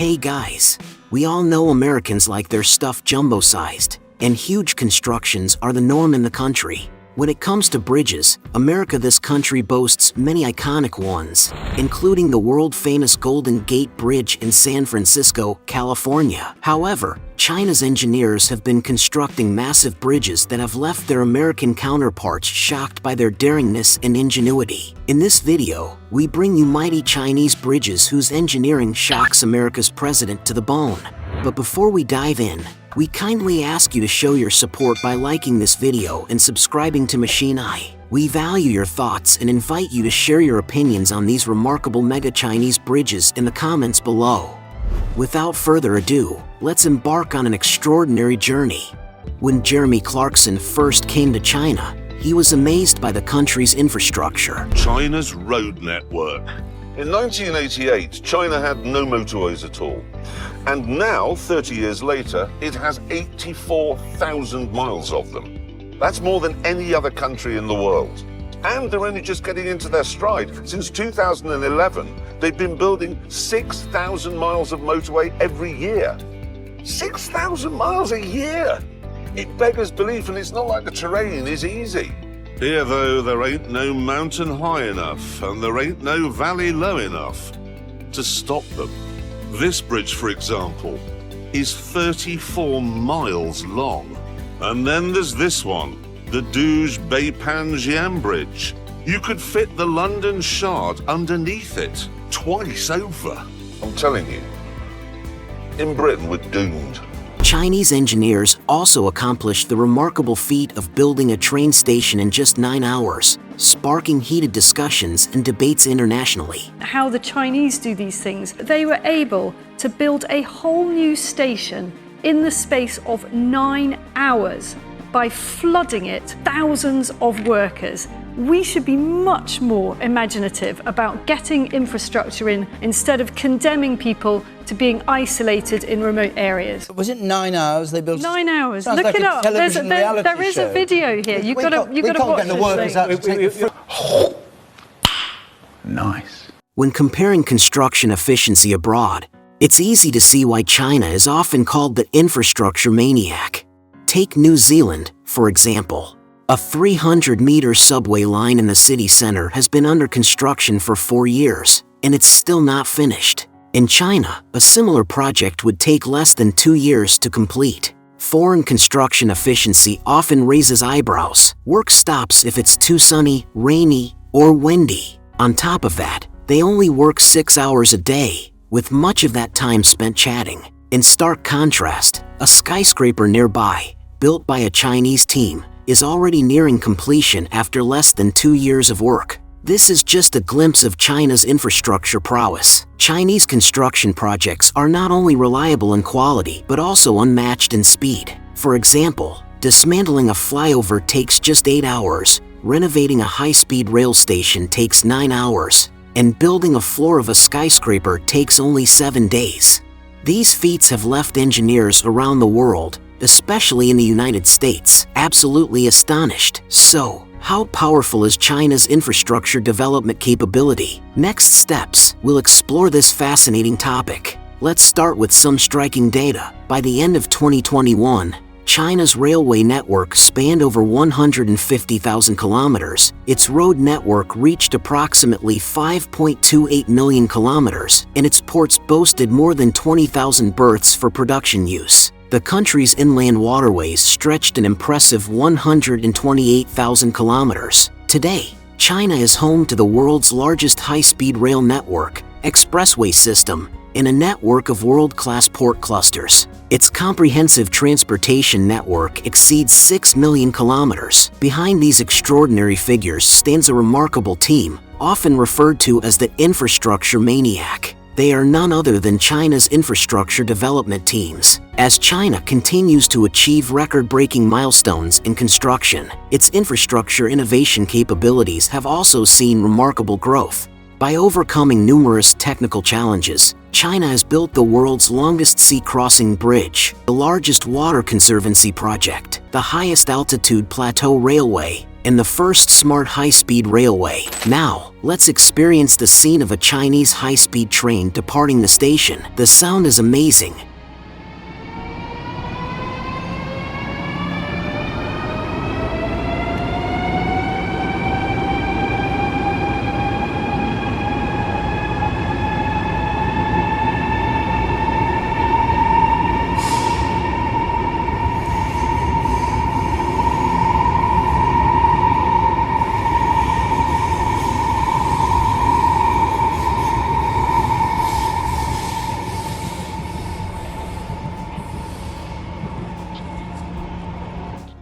Hey guys, we all know Americans like their stuff jumbo-sized, and huge constructions are the norm in the country. When it comes to bridges, America, this country boasts many iconic ones, including the world-famous Golden Gate Bridge in San Francisco, California. However, China's engineers have been constructing massive bridges that have left their American counterparts shocked by their daringness and ingenuity. In this video, we bring you mighty Chinese bridges whose engineering shocks America's president to the bone. But before we dive in, we kindly ask you to show your support by liking this video and subscribing to Machine Eye. We value your thoughts and invite you to share your opinions on these remarkable mega Chinese bridges in the comments below. Without further ado, let's embark on an extraordinary journey. When Jeremy Clarkson first came to China, he was amazed by the country's infrastructure. China's road network. In 1988, China had no motorways at all. And now, 30 years later, it has 84,000 miles of them. That's more than any other country in the world. And they're only just getting into their stride. Since 2011, they've been building 6,000 miles of motorway every year. 6,000 miles a year! It beggars belief, and it's not like the terrain is easy. Here, though, there ain't no mountain high enough, and there ain't no valley low enough to stop them. This bridge, for example, is 34 miles long. And then there's this one, the Beipanjiang Bridge. You could fit the London Shard underneath it, twice over. I'm telling you, in Britain we're doomed. Chinese engineers also accomplished the remarkable feat of building a train station in just 9 hours, sparking heated discussions and debates internationally. How the Chinese do these things, they were able to build a whole new station in the space of 9 hours by flooding it, thousands of workers. We should be much more imaginative about getting infrastructure in instead of condemning people to being isolated in remote areas. Was it 9 hours they built? 9 hours. Sounds Look like it a up. television reality There is show. a video here. You've got to watch get the workers this out thing. to take the Nice. When comparing construction efficiency abroad, it's easy to see why China is often called the infrastructure maniac. Take New Zealand, for example. A 300-meter subway line in the city center has been under construction for 4 years, and it's still not finished. In China, a similar project would take less than 2 years to complete. Foreign construction efficiency often raises eyebrows. Work stops if it's too sunny, rainy, or windy. On top of that, they only work 6 hours a day, with much of that time spent chatting. In stark contrast, a skyscraper nearby, built by a Chinese team, is already nearing completion after less than 2 years of work. This is just a glimpse of China's infrastructure prowess. Chinese construction projects are not only reliable in quality, but also unmatched in speed. For example, dismantling a flyover takes just 8 hours, renovating a high-speed rail station takes 9 hours, and building a floor of a skyscraper takes only 7 days. These feats have left engineers around the world, especially in the United States, absolutely astonished. So, how powerful is China's infrastructure development capability? Next steps, we'll explore this fascinating topic. Let's start with some striking data. By the end of 2021, China's railway network spanned over 150,000 kilometers. Its road network reached approximately 5.28 million kilometers, and its ports boasted more than 20,000 berths for production use. The country's inland waterways stretched an impressive 128,000 kilometers. Today, China is home to the world's largest high-speed rail network, expressway system, and a network of world-class port clusters. Its comprehensive transportation network exceeds 6 million kilometers. Behind these extraordinary figures stands a remarkable team, often referred to as the infrastructure maniac. They are none other than China's infrastructure development teams. As China continues to achieve record-breaking milestones in construction, its infrastructure innovation capabilities have also seen remarkable growth. By overcoming numerous technical challenges, China has built the world's longest sea-crossing bridge, the largest water conservancy project, the highest altitude plateau railway, and the first smart high-speed railway. Now, let's experience the scene of a Chinese high-speed train departing the station. The sound is amazing.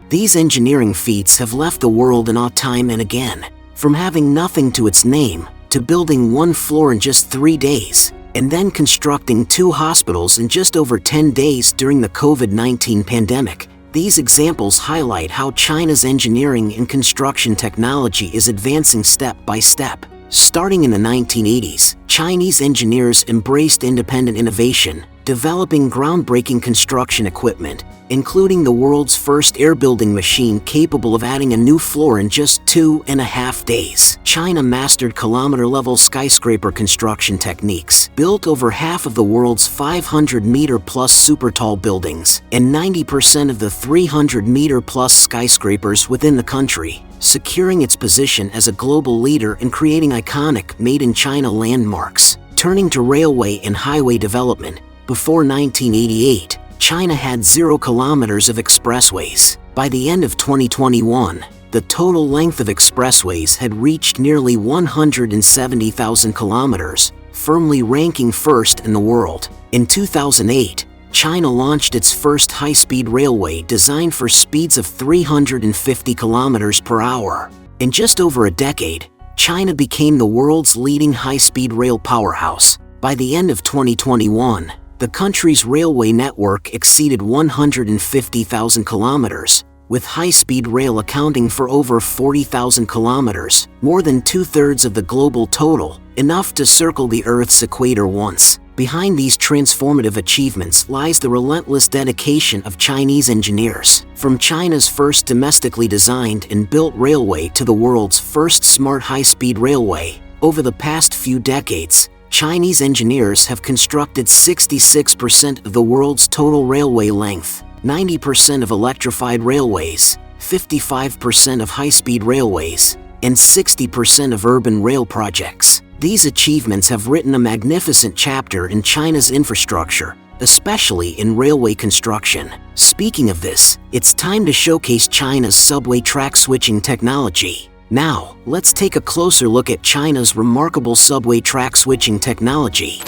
These engineering feats have left the world in awe time and again, from having nothing to its name, to building one floor in just 3 days, and then constructing 2 hospitals in just over 10 days during the COVID-19 pandemic. These examples highlight how China's engineering and construction technology is advancing step by step. Starting in the 1980s, Chinese engineers embraced independent innovation, developing groundbreaking construction equipment, including the world's first air-building machine capable of adding a new floor in just 2.5 days. China mastered kilometer-level skyscraper construction techniques, built over half of the world's 500-meter-plus super-tall buildings, and 90% of the 300-meter-plus skyscrapers within the country, securing its position as a global leader in creating iconic made-in-China landmarks. Turning to railway and highway development, before 1988, China had 0 kilometers of expressways. By the end of 2021, the total length of expressways had reached nearly 170,000 kilometers, firmly ranking first in the world. In 2008, China launched its first high-speed railway designed for speeds of 350 kilometers per hour. In just over a decade, China became the world's leading high-speed rail powerhouse. By the end of 2021, the country's railway network exceeded 150,000 kilometers, with high-speed rail accounting for over 40,000 kilometers, more than 2/3 of the global total, enough to circle the Earth's equator once. Behind these transformative achievements lies the relentless dedication of Chinese engineers. From China's first domestically designed and built railway to the world's first smart high-speed railway, over the past few decades, Chinese engineers have constructed 66% of the world's total railway length, 90% of electrified railways, 55% of high-speed railways, and 60% of urban rail projects. These achievements have written a magnificent chapter in China's infrastructure, especially in railway construction. Speaking of this, it's time to showcase China's subway track switching technology. Now, let's take a closer look at China's remarkable subway track switching technology.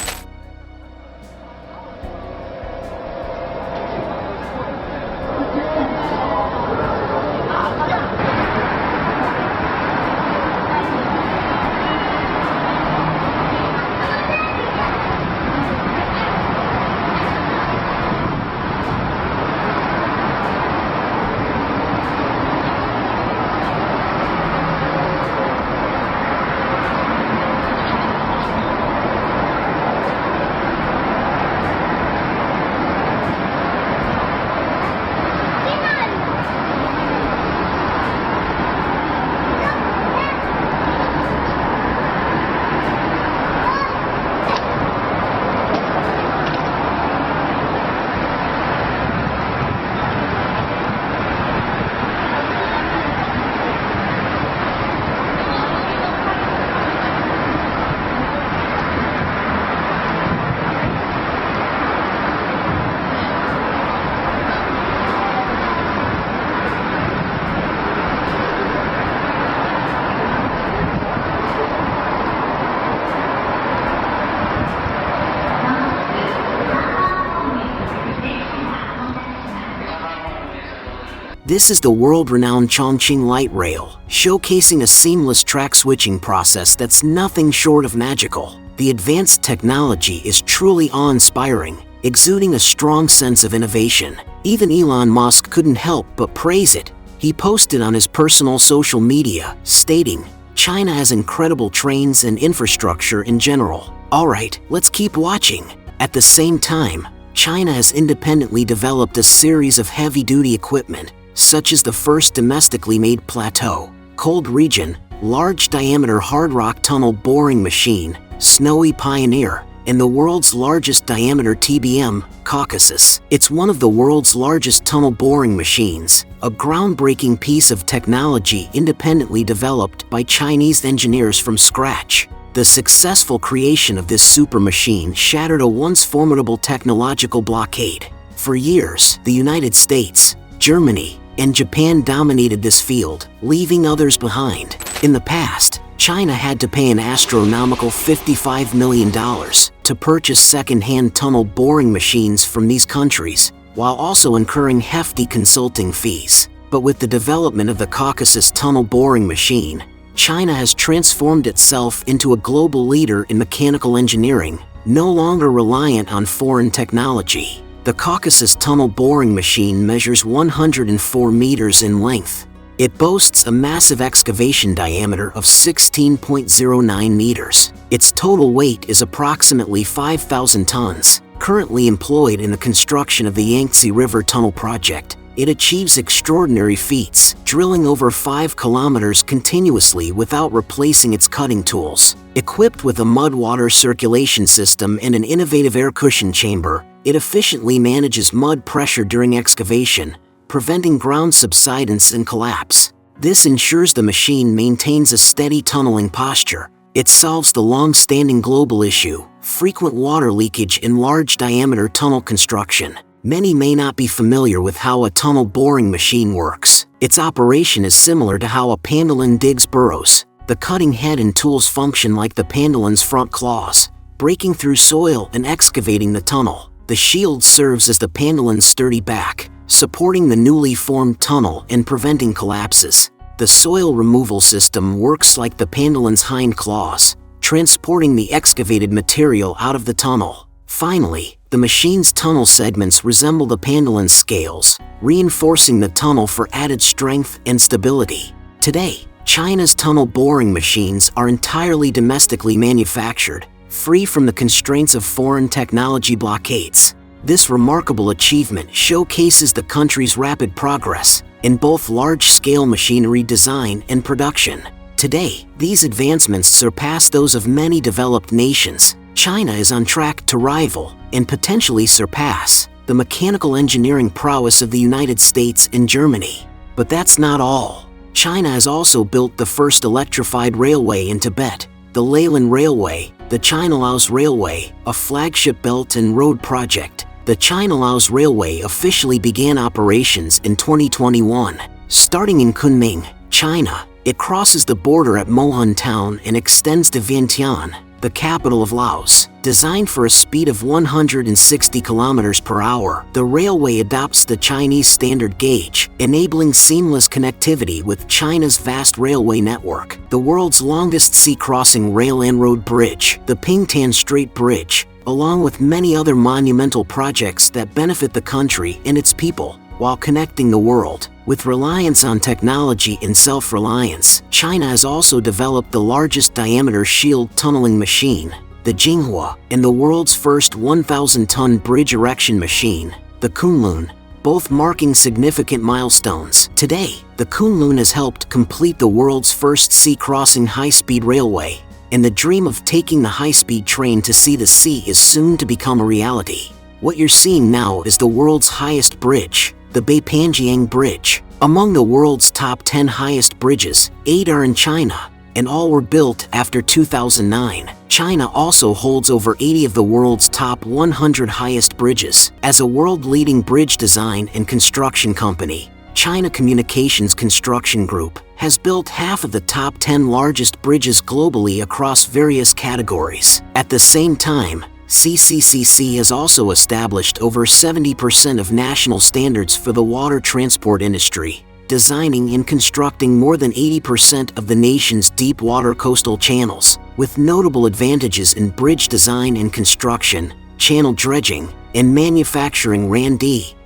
This is the world-renowned Chongqing Light Rail, showcasing a seamless track switching process that's nothing short of magical. The advanced technology is truly awe-inspiring, exuding a strong sense of innovation. Even Elon Musk couldn't help but praise it. He posted on his personal social media, stating, "China has incredible trains and infrastructure in general. Alright, let's keep watching." At the same time, China has independently developed a series of heavy-duty equipment, such as the first domestically made plateau cold region, large diameter hard rock tunnel boring machine, Snowy Pioneer, and the world's largest diameter TBM, Caucasus. It's one of the world's largest tunnel boring machines, a groundbreaking piece of technology independently developed by Chinese engineers from scratch. The successful creation of this super machine shattered a once formidable technological blockade. For years, the United States, Germany, and Japan dominated this field, leaving others behind. In the past, China had to pay an astronomical $55 million to purchase second-hand tunnel boring machines from these countries, while also incurring hefty consulting fees. But with the development of the Caucasus tunnel boring machine, China has transformed itself into a global leader in mechanical engineering, no longer reliant on foreign technology. The Caucasus tunnel boring machine measures 104 meters in length. It boasts a massive excavation diameter of 16.09 meters. Its total weight is approximately 5,000 tons. Currently employed in the construction of the Yangtze River Tunnel project, it achieves extraordinary feats, drilling over 5 kilometers continuously without replacing its cutting tools. Equipped with a mud-water circulation system and an innovative air cushion chamber, it efficiently manages mud pressure during excavation, preventing ground subsidence and collapse. This ensures the machine maintains a steady tunneling posture. It solves the long-standing global issue, frequent water leakage in large-diameter tunnel construction. Many may not be familiar with how a tunnel boring machine works. Its operation is similar to how a pendulum digs burrows. The cutting head and tools function like the pendulum's front claws, breaking through soil and excavating the tunnel. The shield serves as the pendulum's sturdy back, supporting the newly formed tunnel and preventing collapses. The soil removal system works like the pendulum's hind claws, transporting the excavated material out of the tunnel. Finally, the machine's tunnel segments resemble the pendulum's scales, reinforcing the tunnel for added strength and stability. Today, China's tunnel boring machines are entirely domestically manufactured, free from the constraints of foreign technology blockades. This remarkable achievement showcases the country's rapid progress in both large-scale machinery design and production. Today, these advancements surpass those of many developed nations. China is on track to rival, and potentially surpass, the mechanical engineering prowess of the United States and Germany. But that's not all. China has also built the first electrified railway in Tibet, the Leyland Railway, the China-Laos Railway, a flagship belt and road project. The China-Laos Railway officially began operations in 2021. Starting in Kunming, China, it crosses the border at Mohun Town and extends to Vientiane, the capital of Laos. Designed for a speed of 160 kilometers per hour, the railway adopts the Chinese standard gauge, enabling seamless connectivity with China's vast railway network. The world's longest sea-crossing rail and road bridge, the Pingtan Strait Bridge, along with many other monumental projects that benefit the country and its people, while connecting the world. With reliance on technology and self-reliance, China has also developed the largest diameter shield tunneling machine, the Jinghua, and the world's first 1,000-ton bridge erection machine, the Kunlun, both marking significant milestones. Today, the Kunlun has helped complete the world's first sea-crossing high-speed railway, and the dream of taking the high-speed train to see the sea is soon to become a reality. What you're seeing now is the world's highest bridge, the Beipanjiang Bridge. Among the world's top 10 highest bridges, 8 are in China, and all were built after 2009. China also holds over 80 of the world's top 100 highest bridges. As a world-leading bridge design and construction company, China Communications Construction Group has built half of the top 10 largest bridges globally across various categories. At the same time, CCCC has also established over 70% of national standards for the water transport industry, designing and constructing more than 80% of the nation's deep water coastal channels. With notable advantages in bridge design and construction, channel dredging, and manufacturing.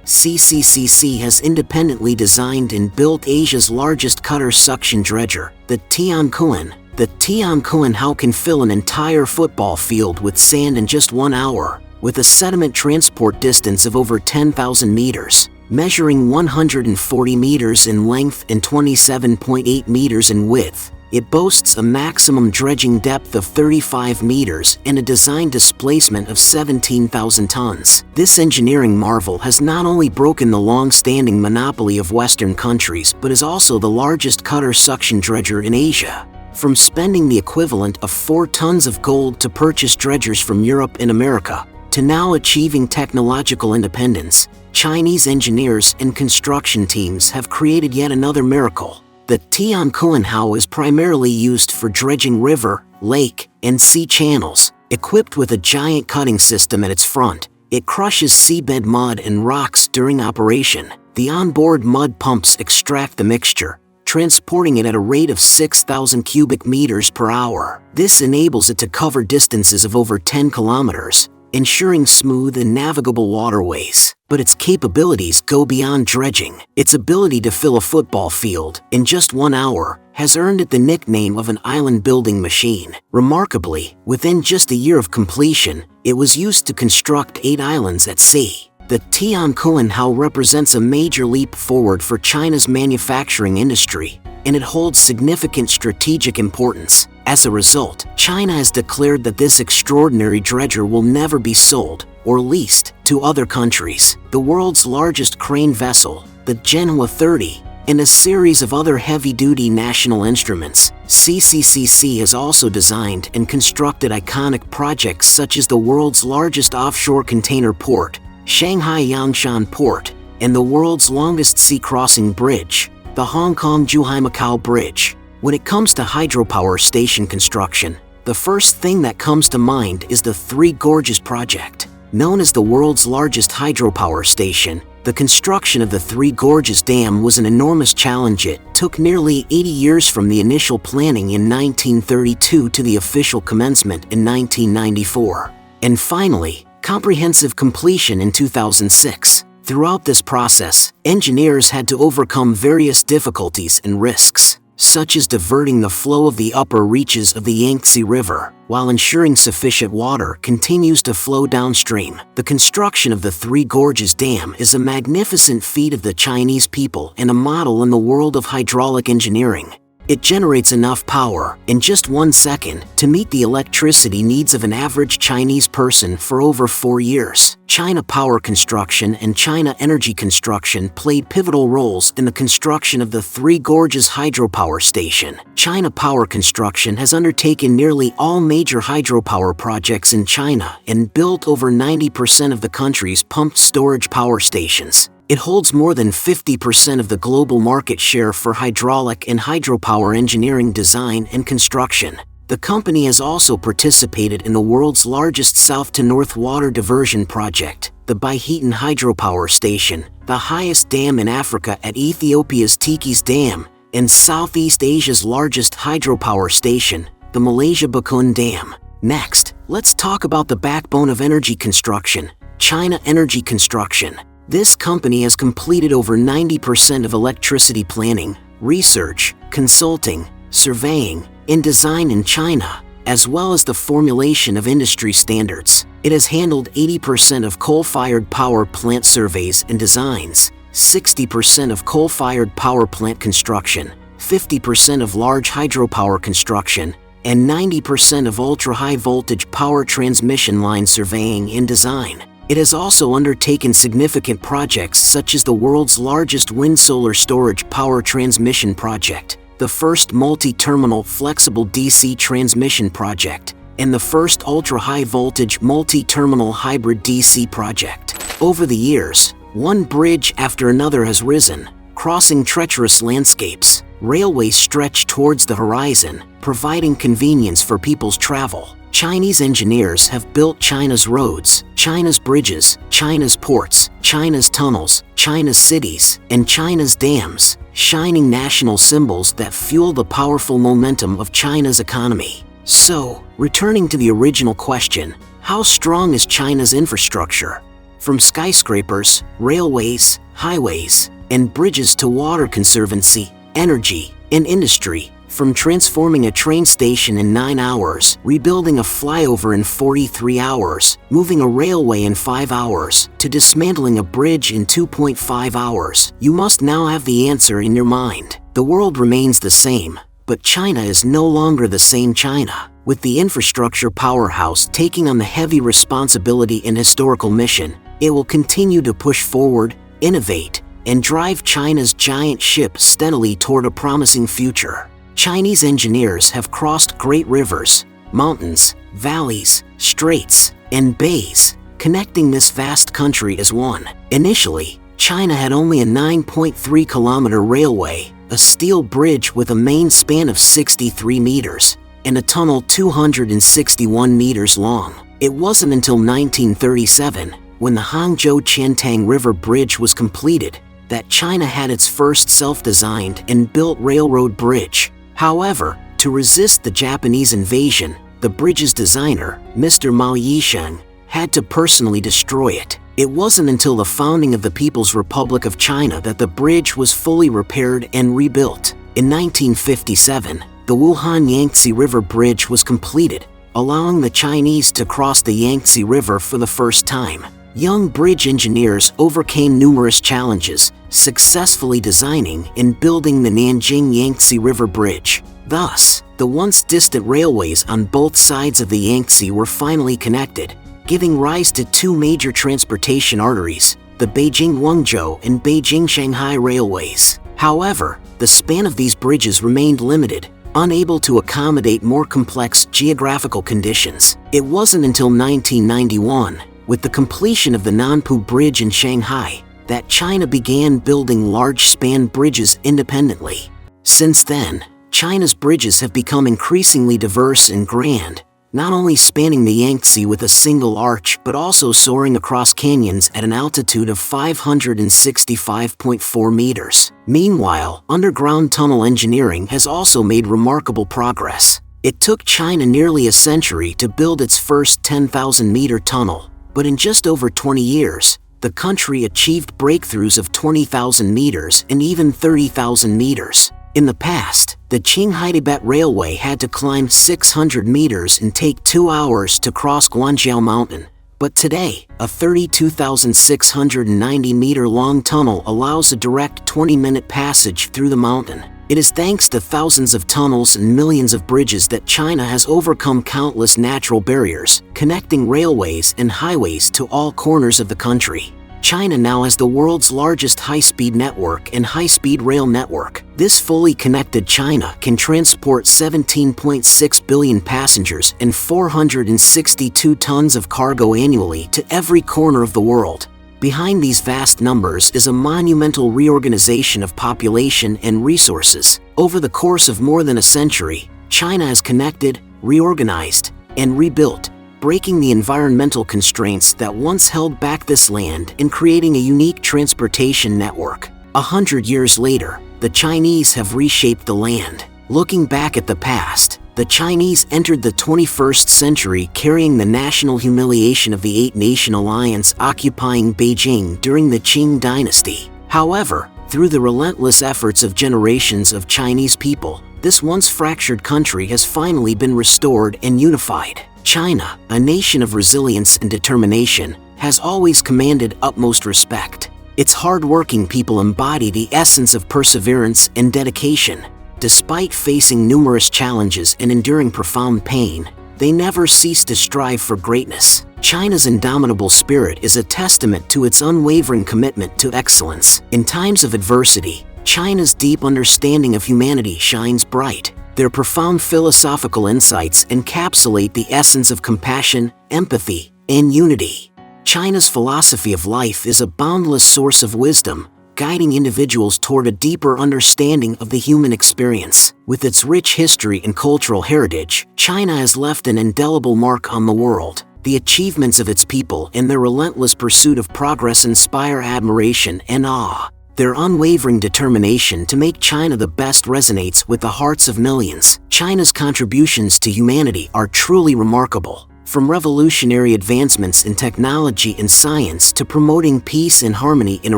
CCCC has independently designed and built Asia's largest cutter suction dredger, the Tianquan. The Tianquan can fill an entire football field with sand in just 1 hour, with a sediment transport distance of over 10,000 meters. Measuring 140 meters in length and 27.8 meters in width, it boasts a maximum dredging depth of 35 meters and a design displacement of 17,000 tons. This engineering marvel has not only broken the long-standing monopoly of Western countries but is also the largest cutter suction dredger in Asia. From spending the equivalent of 4 tons of gold to purchase dredgers from Europe and America, to now achieving technological independence, Chinese engineers and construction teams have created yet another miracle. The Tianquanhao is primarily used for dredging river, lake, and sea channels. Equipped with a giant cutting system at its front, it crushes seabed mud and rocks during operation. The onboard mud pumps extract the mixture, transporting it at a rate of 6,000 cubic meters per hour. This enables it to cover distances of over 10 kilometers, ensuring smooth and navigable waterways. But its capabilities go beyond dredging. Its ability to fill a football field in just 1 hour has earned it the nickname of an island-building machine. Remarkably, within just a year of completion, it was used to construct 8 islands at sea. The Tianquanhao represents a major leap forward for China's manufacturing industry, and it holds significant strategic importance. As a result, China has declared that this extraordinary dredger will never be sold or leased to other countries. The world's largest crane vessel, the Genhua 30, and a series of other heavy-duty national instruments, CCCC has also designed and constructed iconic projects such as the world's largest offshore container port, Shanghai Yangshan Port, and the world's longest sea-crossing bridge, the Hong Kong-Zhuhai-Macau Bridge. When it comes to hydropower station construction, the first thing that comes to mind is the Three Gorges project. Known as the world's largest hydropower station, the construction of the Three Gorges Dam was an enormous challenge. It took nearly 80 years from the initial planning in 1932 to the official commencement in 1994. And finally, comprehensive completion in 2006. Throughout this process, engineers had to overcome various difficulties and risks, such as diverting the flow of the upper reaches of the Yangtze River, while ensuring sufficient water continues to flow downstream. The construction of the Three Gorges Dam is a magnificent feat of the Chinese people and a model in the world of hydraulic engineering. It generates enough power in just 1 second to meet the electricity needs of an average Chinese person for over 4 years. China Power Construction and China Energy Construction played pivotal roles in the construction of the Three Gorges hydropower station. China Power Construction has undertaken nearly all major hydropower projects in China and built over 90% of the country's pumped storage power stations. It holds more than 50% of the global market share for hydraulic and hydropower engineering design and construction. The company has also participated in the world's largest south-to-north water diversion project, the Baihetan Hydropower Station, the highest dam in Africa at Ethiopia's Tikis Dam, and Southeast Asia's largest hydropower station, the Malaysia Bakun Dam. Next, let's talk about the backbone of energy construction, China Energy Construction. This company has completed over 90% of electricity planning, research, consulting, surveying, and design in China, as well as the formulation of industry standards. It has handled 80% of coal-fired power plant surveys and designs, 60% of coal-fired power plant construction, 50% of large hydropower construction, and 90% of ultra-high voltage power transmission line surveying and design. It has also undertaken significant projects such as the world's largest wind-solar storage power transmission project, the first multi-terminal flexible DC transmission project, and the first ultra-high voltage multi-terminal hybrid DC project. Over the years, one bridge after another has risen, crossing treacherous landscapes. Railways stretch towards the horizon, providing convenience for people's travel. Chinese engineers have built China's roads, China's bridges, China's ports, China's tunnels, China's cities, and China's dams, shining national symbols that fuel the powerful momentum of China's economy. So, returning to the original question, how strong is China's infrastructure? From skyscrapers, railways, highways, and bridges to water conservancy, energy, and industry, From transforming a train station in 9 hours, rebuilding a flyover in 43 hours, moving a railway in 5 hours, to dismantling a bridge in 2.5 hours, you must now have the answer in your mind. The world remains the same, but China is no longer the same China. With the infrastructure powerhouse taking on the heavy responsibility and historical mission, it will continue to push forward, innovate, and drive China's giant ship steadily toward a promising future. Chinese engineers have crossed great rivers, mountains, valleys, straits, and bays, connecting this vast country as one. Initially, China had only a 9.3-kilometer railway, a steel bridge with a main span of 63 meters, and a tunnel 261 meters long. It wasn't until 1937, when the Hangzhou-Qiantang River Bridge was completed, that China had its first self-designed and built railroad bridge. However, to resist the Japanese invasion, the bridge's designer, Mr. Mao Yisheng, had to personally destroy it. It wasn't until the founding of the People's Republic of China that the bridge was fully repaired and rebuilt. In 1957, the Wuhan Yangtze River Bridge was completed, allowing the Chinese to cross the Yangtze River for the first time. Young bridge engineers overcame numerous challenges, successfully designing and building the Nanjing Yangtze River Bridge. Thus, the once distant railways on both sides of the Yangtze were finally connected, giving rise to two major transportation arteries, the Beijing-Guangzhou and Beijing-Shanghai railways. However, the span of these bridges remained limited, unable to accommodate more complex geographical conditions. It wasn't until 1991, with the completion of the Nanpu Bridge in Shanghai, that China began building large-span bridges independently. Since then, China's bridges have become increasingly diverse and grand, not only spanning the Yangtze with a single arch but also soaring across canyons at an altitude of 565.4 meters. Meanwhile, underground tunnel engineering has also made remarkable progress. It took China nearly a century to build its first 10,000-meter tunnel, but in just over 20 years, the country achieved breakthroughs of 20,000 meters and even 30,000 meters. In the past, the Qinghai-Tibet Railway had to climb 600 meters and take 2 hours to cross Guanzhou Mountain. But today, a 32,690-meter-long tunnel allows a direct 20-minute passage through the mountain. It is thanks to thousands of tunnels and millions of bridges that China has overcome countless natural barriers, connecting railways and highways to all corners of the country. China now has the world's largest high-speed network and high-speed rail network. This fully connected China can transport 17.6 billion passengers and 462 tons of cargo annually to every corner of the world. Behind these vast numbers is a monumental reorganization of population and resources. Over the course of more than a century, China has connected, reorganized, and rebuilt, breaking the environmental constraints that once held back this land and creating a unique transportation network. 100 years later, the Chinese have reshaped the land. Looking back at the past, the Chinese entered the 21st century carrying the national humiliation of the Eight-Nation Alliance occupying Beijing during the Qing dynasty. However, through the relentless efforts of generations of Chinese people, this once fractured country has finally been restored and unified. China, a nation of resilience and determination, has always commanded utmost respect. Its hard-working people embody the essence of perseverance and dedication. Despite facing numerous challenges and enduring profound pain, they never cease to strive for greatness. China's indomitable spirit is a testament to its unwavering commitment to excellence. In times of adversity, China's deep understanding of humanity shines bright. Their profound philosophical insights encapsulate the essence of compassion, empathy, and unity. China's philosophy of life is a boundless source of wisdom, guiding individuals toward a deeper understanding of the human experience. With its rich history and cultural heritage, China has left an indelible mark on the world. The achievements of its people and their relentless pursuit of progress inspire admiration and awe. Their unwavering determination to make China the best resonates with the hearts of millions. China's contributions to humanity are truly remarkable. From revolutionary advancements in technology and science to promoting peace and harmony in a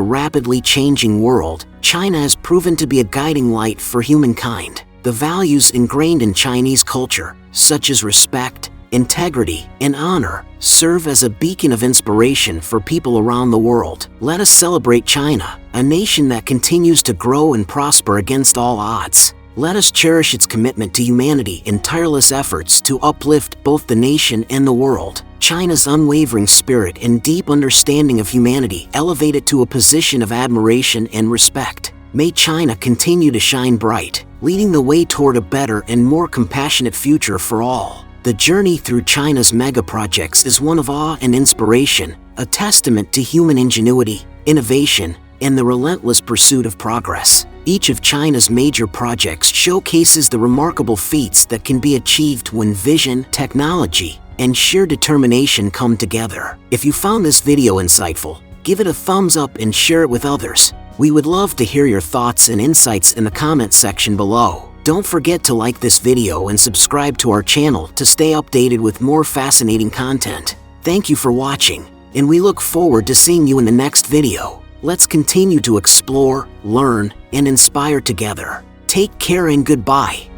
rapidly changing world, China has proven to be a guiding light for humankind. The values ingrained in Chinese culture, such as respect, integrity, and honor, serve as a beacon of inspiration for people around the world. Let us celebrate China, a nation that continues to grow and prosper against all odds. Let us cherish its commitment to humanity and tireless efforts to uplift both the nation and the world. China's unwavering spirit and deep understanding of humanity elevate it to a position of admiration and respect. May China continue to shine bright, leading the way toward a better and more compassionate future for all. The journey through China's mega projects is one of awe and inspiration, a testament to human ingenuity, innovation, and the relentless pursuit of progress. Each of China's major projects showcases the remarkable feats that can be achieved when vision, technology, and sheer determination come together. If you found this video insightful, give it a thumbs up and share it with others. We would love to hear your thoughts and insights in the comment section below. Don't forget to like this video and subscribe to our channel to stay updated with more fascinating content. Thank you for watching, and we look forward to seeing you in the next video. Let's continue to explore, learn, and inspire together. Take care and goodbye.